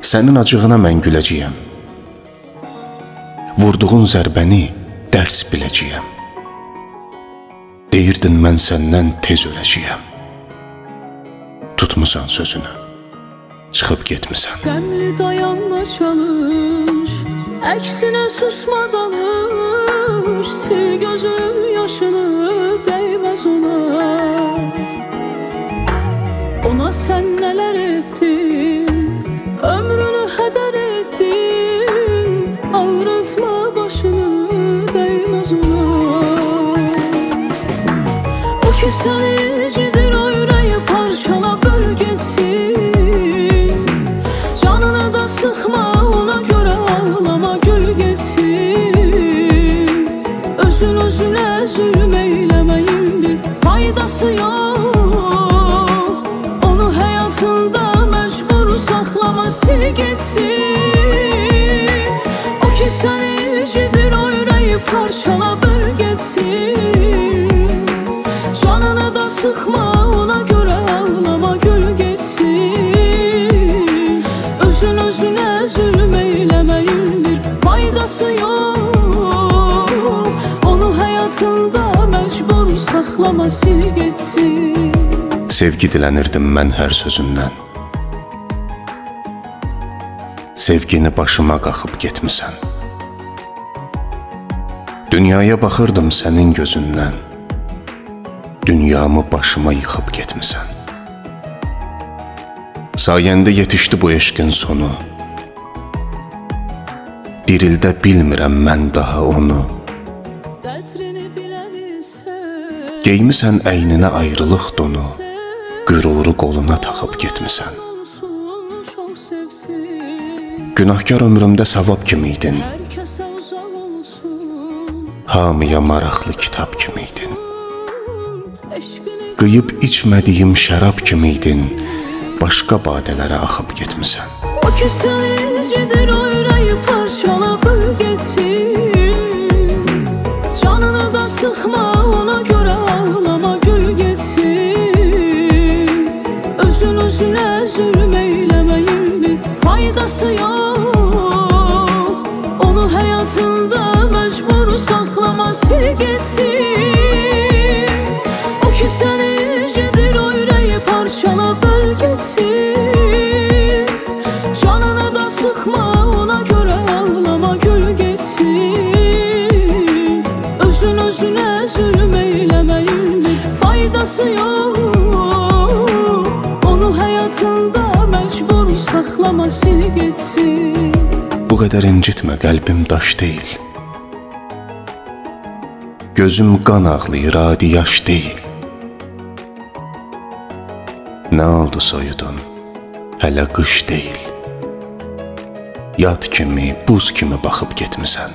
Sənin acığına mən güləcəyəm. Vurduğun zərbəni dərs biləcəyəm. Deyirdin mən səndən tez öləcəyəm. Tutmusan sözünü, çıxıb getmisən. Qəmli dayanma çalış, əksinə susma danış. Sil gözün yaşını, dəyməz ona. Ona sən nələr etdin, ömrünü hədər etdin. Ağrıtma başını, dəyməz ona. O ki səni incidir, o ürəyi parçala böl getsin. Canını da sıxma, ona görə ağlama gül getsin. Özün özünə zülm eyləməyindir, faydası yox. Onu həyatında məcbur saxlama, sil getsin. O ki səni incidir, o ürəyi parçala böl getsin. Canını da sıxma, ona görə ağlama gül getsin. Özün özünə zülm eyləməyindir, faydası yox. Onu həyatında məcbur saxlama, sil getsin. Sevgi dilənirdim mən hər sözündən. Sevgini başıma qaxıb getmisən. Dünyaya baxırdım sənin gözündən. Dünyamı başıma yıxıb getmisən. Sayəndə yetişdi bu eşqin sonu. Dirildə bilmirəm mən daha onu. Qədrini bilən isə Geymisən əyninə ayrılıq donu. Qüruru qoluna taxıb getmisən. olsun, çox sevsin. Günahkar ömrümdə savab kimiydin. Hər kəsə uzaq olsun. Hamıya maraqlı kitab kimiydin. Eşqini Qıyıb içmədiyim şərab kimiydin. Başqa badələrə axıb getmisən. o ki səni incidir, o ürəyi parçala böl getsin. Canını da sıxma, ona görə ağlama gül getsin. Özün özünə zülm eyləməyindir, faydası yox. Onu həyatında məcbur saxlama, sil getsin. O ki səni incidir, o ürəyi parçala böl getsin. Canını da sıxma, ona görə ağlama gül getsin. Özün özünə zülm eyləməyindir, faydası yox. Onu həyatında məcbur saxlama, sil getsin. Bu qədər incitmə, qəlbim daş deyil. Gözüm qan ağlayır, adi yaş deyil. Nə oldu soyudun, hələ qış deyil. Yad kimi, buz kimi baxıb getmisən.